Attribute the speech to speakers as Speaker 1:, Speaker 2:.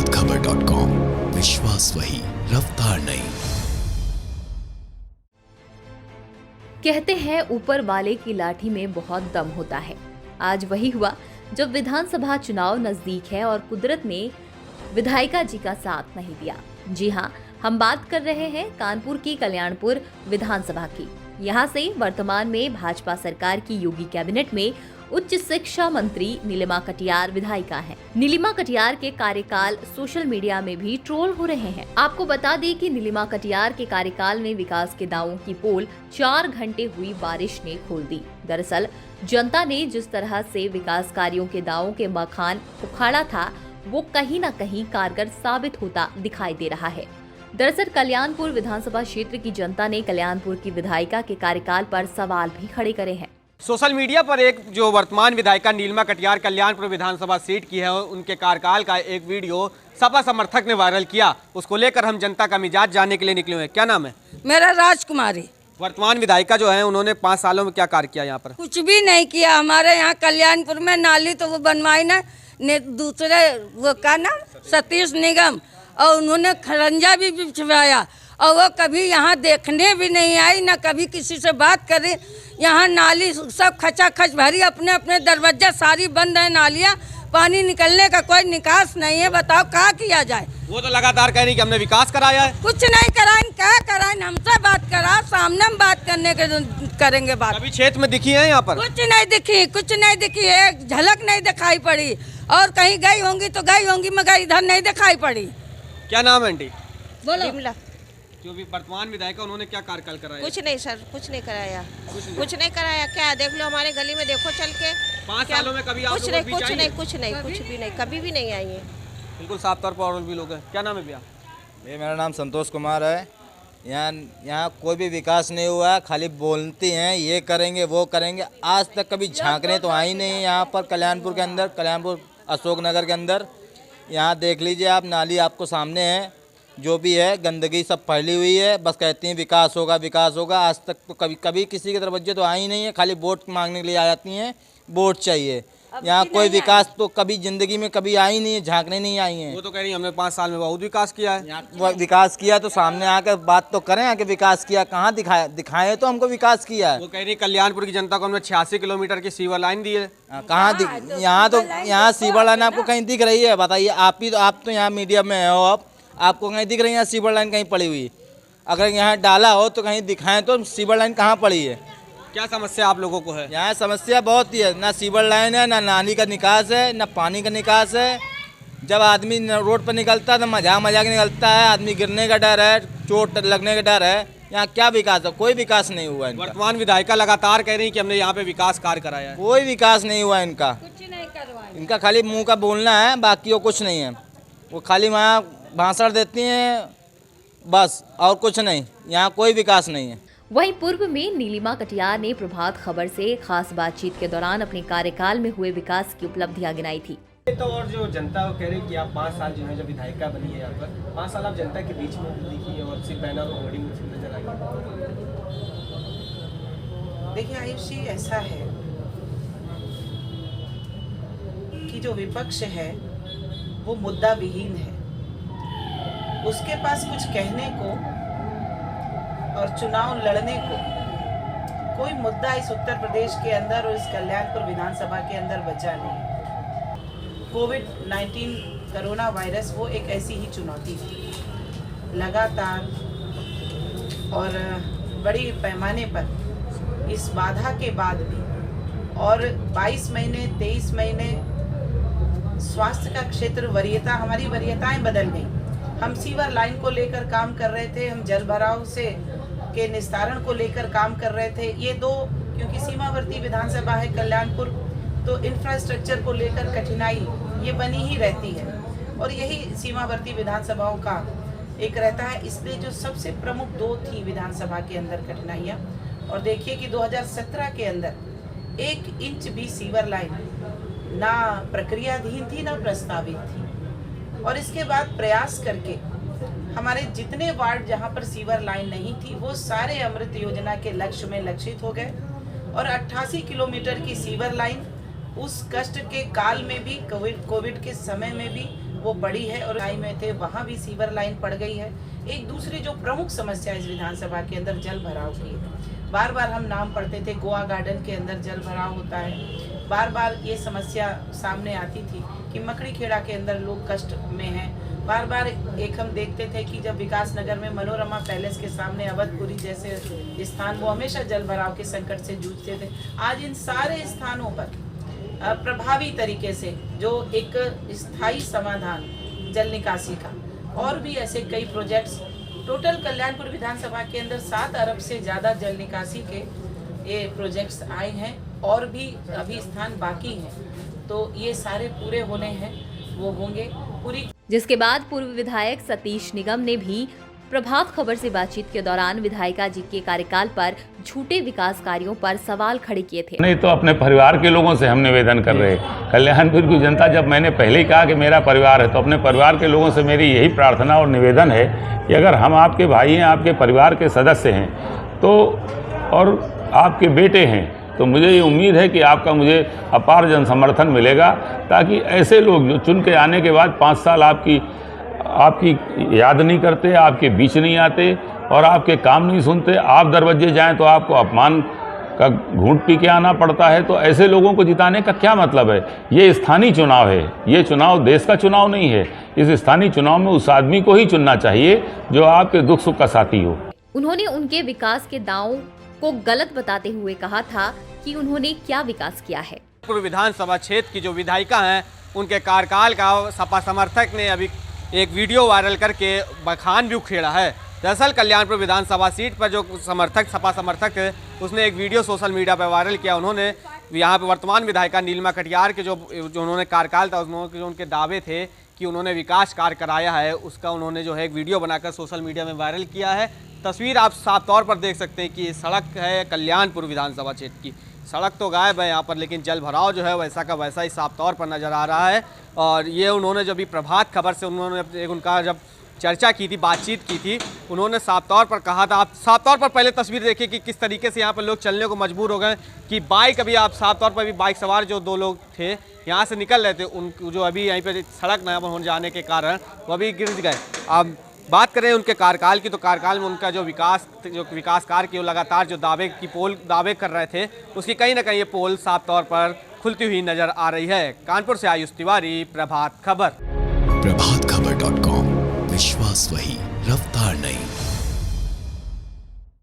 Speaker 1: प्रभातखबर.com, विश्वास वही, रफ्तार नहीं।
Speaker 2: कहते हैं ऊपर वाले की लाठी में बहुत दम होता है। आज वही हुआ जब विधानसभा चुनाव नजदीक है और कुदरत ने विधायिका जी का साथ नहीं दिया। जी हाँ, हम बात कर रहे हैं कानपुर की कल्याणपुर विधानसभा की। यहाँ से वर्तमान में भाजपा सरकार की योगी कैबिनेट में उच्च शिक्षा मंत्री नीलिमा कटियार विधायिका हैं। नीलिमा कटियार के कार्यकाल सोशल मीडिया में भी ट्रोल हो रहे हैं। आपको बता दें कि नीलिमा कटियार के कार्यकाल में विकास के दावों की पोल 4 घंटे हुई बारिश ने खोल दी। दरअसल जनता ने जिस तरह से विकास कार्यों के दावों के बखान उखाड़ा था, वो कहीं न कहीं कारगर साबित होता दिखाई दे रहा है। दरअसल कल्याणपुर विधानसभा क्षेत्र की जनता ने कल्याणपुर की विधायिका के कार्यकाल पर सवाल भी खड़े करे हैं।
Speaker 3: सोशल मीडिया पर एक जो वर्तमान विधायिका नीलिमा कटियार कल्याणपुर विधानसभा सीट की है, उनके कार्यकाल का एक वीडियो सपा समर्थक ने वायरल किया। उसको लेकर हम जनता का मिजाज जानने के लिए निकले हुए हैं। क्या नाम है?
Speaker 4: मेरा राजकुमारी।
Speaker 3: वर्तमान विधायिका जो है, उन्होंने 5 सालों में क्या कार्य किया यहाँ पर?
Speaker 4: कुछ भी नहीं किया। हमारे यहाँ कल्याणपुर में नाली तो वो बनवाई ना, दूसरे वो का नाम सतीश निगम, और उन्होंने खरंजा भी बिछवाया, और वो कभी यहाँ देखने भी नहीं आई, ना कभी किसी से बात करे। यहाँ नाली सब खचाखच भरी, अपने अपने दरवाजा सारी बंद है नालियाँ, पानी निकलने का कोई निकास नहीं है। बताओ क्या किया जाए?
Speaker 3: वो तो लगातार कह रही कि हमने विकास कराया है।
Speaker 4: कुछ नहीं कराएं, क्या कराएं? हमसे बात करा, सामने में बात करने के करेंगे बात।
Speaker 3: अभी क्षेत्र में दिखी है यहाँ पर?
Speaker 4: कुछ नहीं दिखी, कुछ नहीं दिखी, एक झलक नहीं दिखाई पड़ी। और कहीं गई होंगी तो गई होंगी, मगर इधर नहीं दिखाई पड़ी।
Speaker 3: क्या नाम है आंटी?
Speaker 4: बोलो।
Speaker 3: जो भी वर्तमान विधायिका, उन्होंने क्या कार्यकाल कराया?
Speaker 5: कुछ नहीं सर, कुछ नहीं कराया, कुछ नहीं कराया। क्या देख लो हमारे गली में, देखो चल के।
Speaker 3: 5 सालों में कभी आप
Speaker 5: कुछ नहीं, कुछ नहीं, कुछ नहीं, कुछ भी नहीं, कभी भी नहीं आई है।
Speaker 3: बिल्कुल साफ तौर पर और भी लोग हैं। क्या नाम है भैया?
Speaker 6: मेरा नाम संतोष कुमार है। यहाँ कोई भी विकास नहीं हुआ, खाली बोलती हैं ये करेंगे वो करेंगे। आज तक कभी झांकने तो आई नहीं है यहाँ पर कल्याणपुर के अंदर, कल्याणपुर अशोकनगर के अंदर। यहाँ देख लीजिए आप, नाली आपको सामने है, जो भी है गंदगी सब फैली हुई है। बस कहती हैं विकास होगा विकास होगा। आज तक तो कभी किसी के दरवाजे तो आई नहीं है, खाली वोट मांगने के लिए आ जाती हैं, वोट चाहिए। यहाँ कोई विकास तो कभी जिंदगी में कभी आई नहीं है, झांकने नहीं आई हैं।
Speaker 3: वो तो कह रही हमने 5 साल में बहुत विकास किया है।
Speaker 6: यहाँ विकास किया तो सामने आकर बात तो करें, आके विकास किया कहाँ दिखाए तो हमको विकास किया है।
Speaker 3: वो कह रही कल्याणपुर की जनता को हमने 86 किलोमीटर की सीवर लाइन दी है।
Speaker 6: कहाँ यहाँ सीवर लाइन आपको कहीं दिख रही है? बताइए आप तो यहाँ मीडिया में हो, आपको कहीं दिख रही है सीवर लाइन कहीं पड़ी हुई? अगर यहाँ डाला हो तो कहीं दिखाएं तो सीवर लाइन कहाँ पड़ी है?
Speaker 3: क्या समस्या आप लोगों को है?
Speaker 6: यहाँ समस्या बहुत ही है, ना सीवर लाइन है, ना नाली का निकास है, ना पानी का निकास है। जब आदमी रोड पर निकलता है तो मजाक निकलता है, आदमी गिरने का डर है, चोट लगने का डर है। यहाँ क्या विकास है? कोई विकास नहीं हुआ इनका।
Speaker 3: वर्तमान विधायिका लगातार कह रही कि हमने यहाँ पे विकास कार्य कराया है।
Speaker 6: कोई विकास नहीं हुआ इनका,
Speaker 4: कुछ नहीं करवाया।
Speaker 6: इनका खाली मुँह का बोलना है, बाकी वो कुछ नहीं है। वो खाली वहाँ भाषण देती हैं बस, और कुछ नहीं। यहाँ कोई विकास नहीं है।
Speaker 2: वहीं पूर्व में नीलिमा कटियार ने प्रभात खबर से खास बातचीत के दौरान अपने कार्यकाल में हुए विकास की उपलब्धियां गिनाई थी।
Speaker 3: तो और जो जनता कह रही कि आप 5 साल जो है जब विधायिका बनी है यहाँ पर, 5 साल आप जनता के बीच में दिखी और सिर्फ बैनर और होर्डिंग नजर आई।
Speaker 7: देखिए आयुष जी, ऐसा है कि जो विपक्ष है वो मुद्दा विहीन है। उसके पास कुछ कहने को और चुनाव लड़ने को कोई मुद्दा इस उत्तर प्रदेश के अंदर और इस कल्याणपुर विधानसभा के अंदर बचा नहीं। कोविड-19 कोरोना वायरस वो एक ऐसी ही चुनौती थी। लगातार और बड़ी पैमाने पर इस बाधा के बाद भी, और 22 महीने 23 महीने स्वास्थ्य का क्षेत्र वरीयता, हमारी वरीयताएं बदल गई। हम सीवर लाइन को लेकर काम कर रहे थे, हम जल भराव से के निस्तारण को लेकर काम कर रहे थे। ये दो, क्योंकि सीमावर्ती विधानसभा है कल्याणपुर, तो इंफ्रास्ट्रक्चर को लेकर कठिनाई ये बनी ही रहती है, और यही सीमावर्ती विधानसभाओं का एक रहता है। इसलिए जो सबसे प्रमुख 2 थी विधानसभा के अंदर कठिनाइयाँ, और देखिए कि 2017 के अंदर 1 इंच भी सीवर लाइन ना प्रक्रियाधीन थी ना प्रस्तावित थी। और इसके बाद प्रयास करके हमारे जितने वार्ड जहां पर सीवर लाइन नहीं थी वो सारे अमृत योजना के लक्ष्य में लक्षित हो गए, और 88 किलोमीटर की सीवर लाइन उस कष्ट के काल में भी, कोविड के समय में भी वो पड़ी है और लाइन में थे वहाँ भी सीवर लाइन पड़ गई है। एक दूसरी जो प्रमुख समस्या इस विधानसभा के अंदर जल भराव की है। बार बार हम नाम पढ़ते थे, गोवा गार्डन के अंदर जल भराव होता है। बार बार ये समस्या सामने आती थी कि मकड़ी खेड़ा के अंदर लोग कष्ट में हैं। बार बार एक हम देखते थे कि जब विकास नगर में मनोरमा पैलेस के सामने अवधपुरी जैसे स्थान, वो हमेशा जल भराव के संकट से जूझते थे। आज इन सारे स्थानों पर प्रभावी तरीके से जो एक स्थायी समाधान जल निकासी का और भी ऐसे कई प्रोजेक्ट्स, टोटल कल्याणपुर विधानसभा के अंदर 7 अरब से ज़्यादा जल निकासी के ये प्रोजेक्ट्स आए हैं और भी अभी स्थान बाकी हैं। तो ये सारे पूरे होने हैं, वो होंगे पूरी।
Speaker 2: जिसके बाद पूर्व विधायक सतीश निगम ने भी प्रभात खबर से बातचीत के दौरान विधायिका जी के कार्यकाल पर झूठे विकास कार्यों पर सवाल खड़े किए थे।
Speaker 8: नहीं तो अपने परिवार के लोगों से हम निवेदन कर रहे हैं। कल्याणपुर की जनता, जब मैंने पहले ही कहा कि मेरा परिवार है, तो अपने परिवार के लोगों से मेरी यही प्रार्थना और निवेदन है कि अगर हम आपके भाई हैं, आपके परिवार के सदस्य हैं, तो और आपके बेटे हैं, तो मुझे ये उम्मीद है कि आपका मुझे अपार जन समर्थन मिलेगा, ताकि ऐसे लोग जो चुन के आने के बाद 5 साल आपकी याद नहीं करते, आपके बीच नहीं आते और आपके काम नहीं सुनते, आप दरवाजे जाएं तो आपको अपमान का घूंट पी के आना पड़ता है, तो ऐसे लोगों को जिताने का क्या मतलब है। ये स्थानीय चुनाव है, ये चुनाव देश का चुनाव नहीं है। इस स्थानीय चुनाव में उस आदमी को ही चुनना चाहिए जो आपके दुख सुख का साथी हो।
Speaker 2: उन्होंने उनके विकास के दावों को गलत बताते हुए कहा था कि उन्होंने क्या विकास किया है।
Speaker 3: पूर्व विधानसभा क्षेत्र की जो विधायिका हैं, उनके कार्यकाल का सपा समर्थक ने अभी एक वीडियो वायरल करके बखान भी उखेड़ा है। दरअसल कल्याणपुर विधानसभा सीट पर जो सपा समर्थक थे, उसने एक वीडियो सोशल मीडिया पर वायरल किया। उन्होंने यहाँ पर वर्तमान विधायिका नीलिमा कटियार के जो उन्होंने कार्यकाल था, जो उनके दावे थे कि उन्होंने विकास कार्य कराया है, उसका उन्होंने जो है एक वीडियो बनाकर सोशल मीडिया में वायरल किया है। तस्वीर आप साफ तौर पर देख सकते हैं कि ये सड़क है कल्याणपुर विधानसभा क्षेत्र की। सड़क तो गायब है यहाँ पर, लेकिन जल भराव जो है वैसा का वैसा ही साफ तौर पर नज़र आ रहा है। और ये उन्होंने जब भी प्रभात खबर से उन्होंने उनका जब चर्चा की थी, बातचीत की थी, उन्होंने साफ तौर पर कहा था। आप साफ तौर पर पहले तस्वीर देखिए कि किस तरीके से यहाँ पर लोग चलने को मजबूर हो गए कि बाइक, अभी आप साफ तौर पर भी बाइक सवार जो 2 लोग थे यहाँ से निकल रहे थे, उन जो अभी यहीं पर सड़क नया होने जाने के कारण वो अभी गिर गए। अब बात करें उनके कार्यकाल की, तो कार्यकाल में उनका जो विकास कार्य की लगातार जो दावे कर रहे थे, उसकी कहीं ना कहीं ये पोल साफ तौर पर खुलती हुई नजर आ रही है। कानपुर से आयुष तिवारी, प्रभात खबर।
Speaker 1: प्रभातखबर.com